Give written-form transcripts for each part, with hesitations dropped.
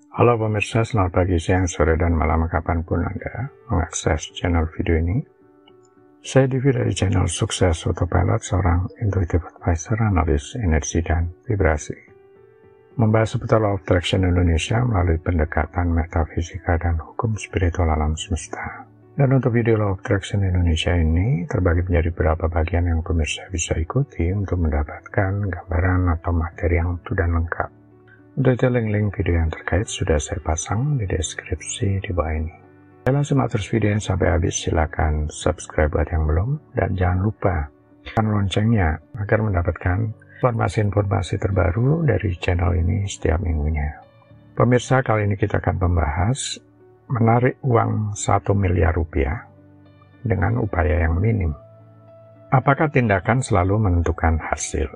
Halo pemirsa, selamat pagi, siang, sore, dan malam kapanpun Anda mengakses channel video ini. Saya Divi dari channel Sukses Autopilot, seorang intuitive advisor, analis energi dan vibrasi. Membahas seputar Law of Attraction Indonesia melalui pendekatan metafisika dan hukum spiritual alam semesta. Dan untuk video Law of Attraction Indonesia ini terbagi menjadi beberapa bagian yang pemirsa bisa ikuti untuk mendapatkan gambaran atau materi yang utuh dan lengkap. Untuk itu link-link video yang terkait sudah saya pasang di deskripsi di bawah ini. Saya simak terus video yang sampai habis, silakan subscribe buat yang belum, dan jangan lupa tekan loncengnya agar mendapatkan informasi-informasi terbaru dari channel ini setiap minggunya. Pemirsa, kali ini kita akan membahas menarik uang 1 miliar rupiah dengan upaya yang minim. Apakah tindakan selalu menentukan hasil?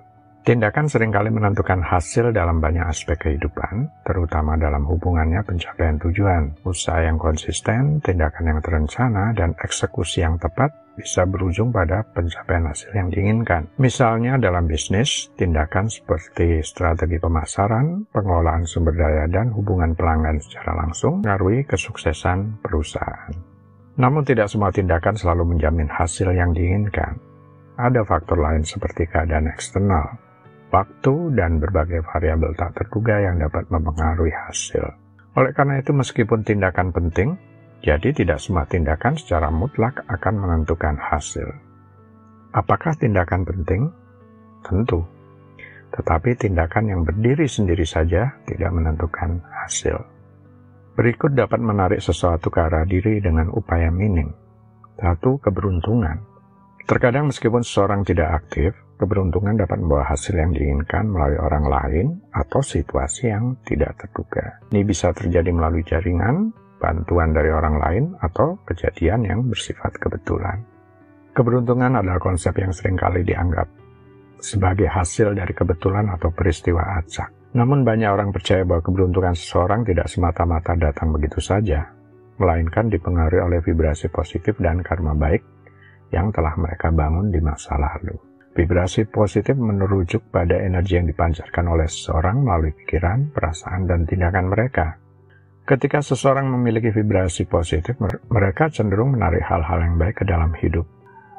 Tindakan seringkali menentukan hasil dalam banyak aspek kehidupan, terutama dalam hubungannya pencapaian tujuan. Usaha yang konsisten, tindakan yang terencana, dan eksekusi yang tepat bisa berujung pada pencapaian hasil yang diinginkan. Misalnya dalam bisnis, tindakan seperti strategi pemasaran, pengelolaan sumber daya, dan hubungan pelanggan secara langsung mengaruhi kesuksesan perusahaan. Namun tidak semua tindakan selalu menjamin hasil yang diinginkan. Ada faktor lain seperti keadaan eksternal, waktu, dan berbagai variabel tak terduga yang dapat mempengaruhi hasil. Oleh karena itu, meskipun tindakan penting, jadi tidak semua tindakan secara mutlak akan menentukan hasil. Apakah tindakan penting? Tentu. Tetapi tindakan yang berdiri sendiri saja tidak menentukan hasil. Berikut dapat menarik sesuatu ke arah diri dengan upaya minim. 1. Keberuntungan. Terkadang meskipun seseorang tidak aktif, keberuntungan dapat membawa hasil yang diinginkan melalui orang lain atau situasi yang tidak terduga. Ini bisa terjadi melalui jaringan, bantuan dari orang lain, atau kejadian yang bersifat kebetulan. Keberuntungan adalah konsep yang seringkali dianggap sebagai hasil dari kebetulan atau peristiwa acak. Namun banyak orang percaya bahwa keberuntungan seseorang tidak semata-mata datang begitu saja, melainkan dipengaruhi oleh vibrasi positif dan karma baik yang telah mereka bangun di masa lalu. Vibrasi positif merujuk pada energi yang dipancarkan oleh seseorang melalui pikiran, perasaan, dan tindakan mereka. Ketika seseorang memiliki vibrasi positif, mereka cenderung menarik hal-hal yang baik ke dalam hidup.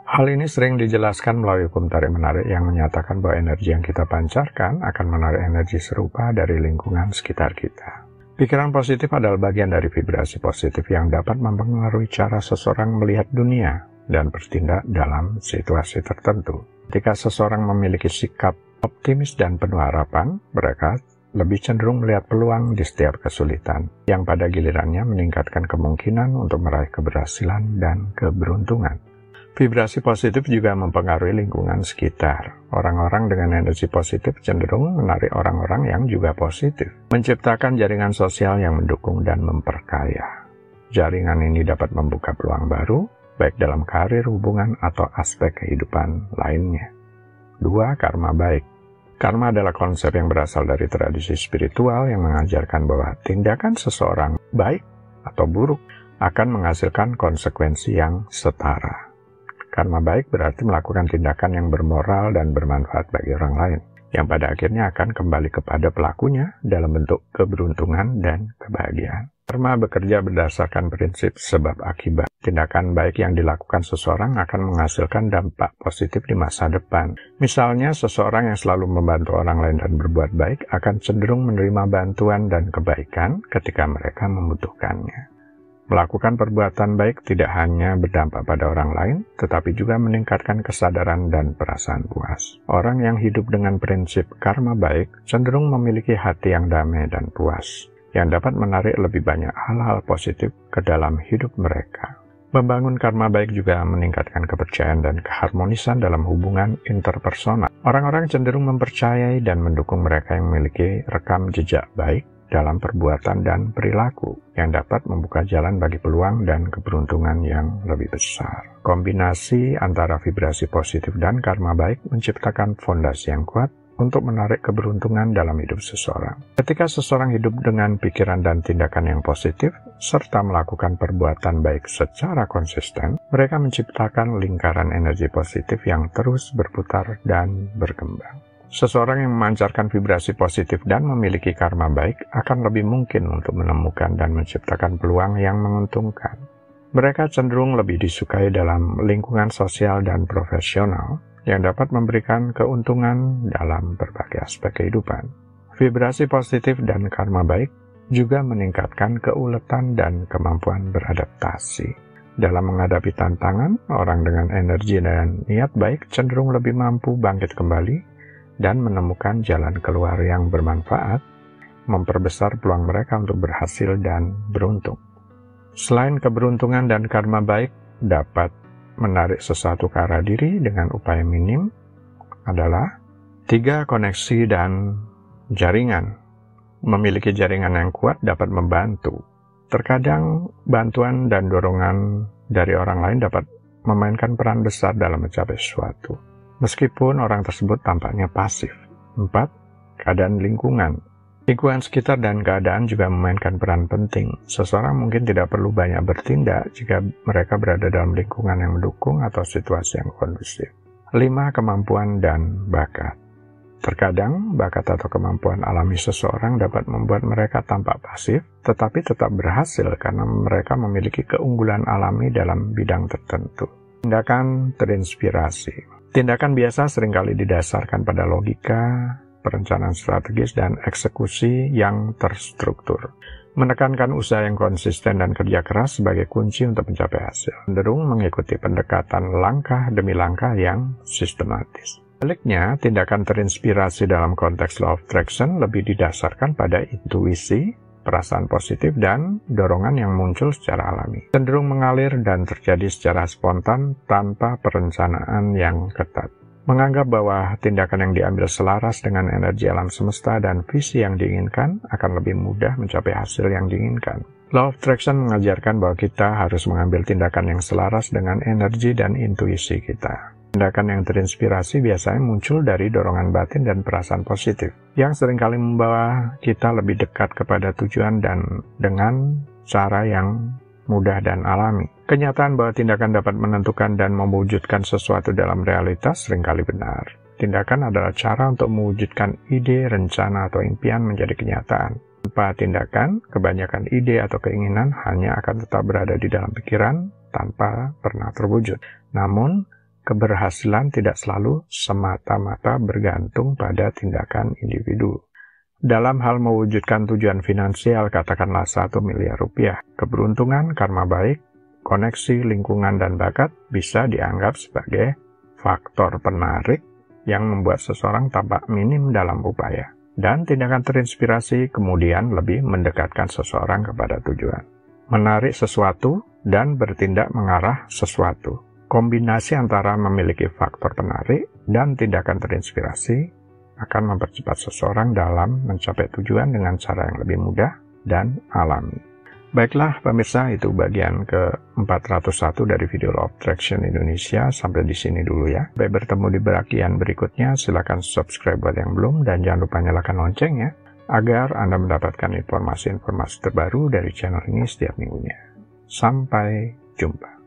Hal ini sering dijelaskan melalui hukum tarik-menarik yang menyatakan bahwa energi yang kita pancarkan akan menarik energi serupa dari lingkungan sekitar kita. Pikiran positif adalah bagian dari vibrasi positif yang dapat mempengaruhi cara seseorang melihat dunia dan bertindak dalam situasi tertentu. Ketika seseorang memiliki sikap optimis dan penuh harapan, mereka lebih cenderung melihat peluang di setiap kesulitan, yang pada gilirannya meningkatkan kemungkinan untuk meraih keberhasilan dan keberuntungan. Vibrasi positif juga mempengaruhi lingkungan sekitar. Orang-orang dengan energi positif cenderung menarik orang-orang yang juga positif, menciptakan jaringan sosial yang mendukung dan memperkaya. Jaringan ini dapat membuka peluang baru, baik dalam karir, hubungan, atau aspek kehidupan lainnya. 2. Karma baik. Karma adalah konsep yang berasal dari tradisi spiritual yang mengajarkan bahwa tindakan seseorang baik atau buruk akan menghasilkan konsekuensi yang setara. Karma baik berarti melakukan tindakan yang bermoral dan bermanfaat bagi orang lain, yang pada akhirnya akan kembali kepada pelakunya dalam bentuk keberuntungan dan kebahagiaan. Karma bekerja berdasarkan prinsip sebab akibat. Tindakan baik yang dilakukan seseorang akan menghasilkan dampak positif di masa depan. Misalnya, seseorang yang selalu membantu orang lain dan berbuat baik akan cenderung menerima bantuan dan kebaikan ketika mereka membutuhkannya. Melakukan perbuatan baik tidak hanya berdampak pada orang lain, tetapi juga meningkatkan kesadaran dan perasaan puas. Orang yang hidup dengan prinsip karma baik cenderung memiliki hati yang damai dan puas, yang dapat menarik lebih banyak hal-hal positif ke dalam hidup mereka. Membangun karma baik juga meningkatkan kepercayaan dan keharmonisan dalam hubungan interpersonal. Orang-orang cenderung mempercayai dan mendukung mereka yang memiliki rekam jejak baik dalam perbuatan dan perilaku, yang dapat membuka jalan bagi peluang dan keberuntungan yang lebih besar. Kombinasi antara vibrasi positif dan karma baik menciptakan fondasi yang kuat untuk menarik keberuntungan dalam hidup seseorang. Ketika seseorang hidup dengan pikiran dan tindakan yang positif, serta melakukan perbuatan baik secara konsisten, mereka menciptakan lingkaran energi positif yang terus berputar dan berkembang. Seseorang yang memancarkan vibrasi positif dan memiliki karma baik akan lebih mungkin untuk menemukan dan menciptakan peluang yang menguntungkan. Mereka cenderung lebih disukai dalam lingkungan sosial dan profesional yang dapat memberikan keuntungan dalam berbagai aspek kehidupan. Vibrasi positif dan karma baik juga meningkatkan keuletan dan kemampuan beradaptasi. Dalam menghadapi tantangan, orang dengan energi dan niat baik cenderung lebih mampu bangkit kembali dan menemukan jalan keluar yang bermanfaat, memperbesar peluang mereka untuk berhasil dan beruntung. Selain keberuntungan dan karma baik dapat menarik sesuatu ke arah diri dengan upaya minim adalah 3. Koneksi dan jaringan. Memiliki jaringan yang kuat dapat membantu. Terkadang bantuan dan dorongan dari orang lain dapat memainkan peran besar dalam mencapai sesuatu, meskipun orang tersebut tampaknya pasif. 4. Keadaan lingkungan. Lingkungan sekitar dan keadaan juga memainkan peran penting. Seseorang mungkin tidak perlu banyak bertindak jika mereka berada dalam lingkungan yang mendukung atau situasi yang kondusif. 5. Kemampuan dan bakat. Terkadang, bakat atau kemampuan alami seseorang dapat membuat mereka tampak pasif, tetapi tetap berhasil karena mereka memiliki keunggulan alami dalam bidang tertentu. Tindakan terinspirasi. Tindakan biasa seringkali didasarkan pada logika, perencanaan strategis, dan eksekusi yang terstruktur. Menekankan usaha yang konsisten dan kerja keras sebagai kunci untuk mencapai hasil. Cenderung mengikuti pendekatan langkah demi langkah yang sistematis. Sebaliknya, tindakan terinspirasi dalam konteks law of attraction lebih didasarkan pada intuisi, perasaan positif, dan dorongan yang muncul secara alami. Cenderung mengalir dan terjadi secara spontan tanpa perencanaan yang ketat. Menganggap bahwa tindakan yang diambil selaras dengan energi alam semesta dan visi yang diinginkan akan lebih mudah mencapai hasil yang diinginkan. Law of attraction mengajarkan bahwa kita harus mengambil tindakan yang selaras dengan energi dan intuisi kita. Tindakan yang terinspirasi biasanya muncul dari dorongan batin dan perasaan positif, yang seringkali membawa kita lebih dekat kepada tujuan dan dengan cara yang mudah dan alami. Kenyataan bahwa tindakan dapat menentukan dan mewujudkan sesuatu dalam realitas seringkali benar. Tindakan adalah cara untuk mewujudkan ide, rencana, atau impian menjadi kenyataan. Tanpa tindakan, kebanyakan ide atau keinginan hanya akan tetap berada di dalam pikiran tanpa pernah terwujud. Namun, keberhasilan tidak selalu semata-mata bergantung pada tindakan individu. Dalam hal mewujudkan tujuan finansial, katakanlah 1 miliar rupiah, keberuntungan, karma baik, koneksi, lingkungan, dan bakat bisa dianggap sebagai faktor penarik yang membuat seseorang tampak minim dalam upaya. Dan tindakan terinspirasi kemudian lebih mendekatkan seseorang kepada tujuan. Menarik sesuatu dan bertindak mengarah sesuatu. Kombinasi antara memiliki faktor penarik dan tindakan terinspirasi akan mempercepat seseorang dalam mencapai tujuan dengan cara yang lebih mudah dan alami. Baiklah pemirsa, itu bagian ke-401 dari video Law of Attraction Indonesia. Sampai di sini dulu ya. Sampai bertemu di bagian berikutnya. Silakan subscribe buat yang belum dan jangan lupa nyalakan loncengnya agar Anda mendapatkan informasi-informasi terbaru dari channel ini setiap minggunya. Sampai jumpa.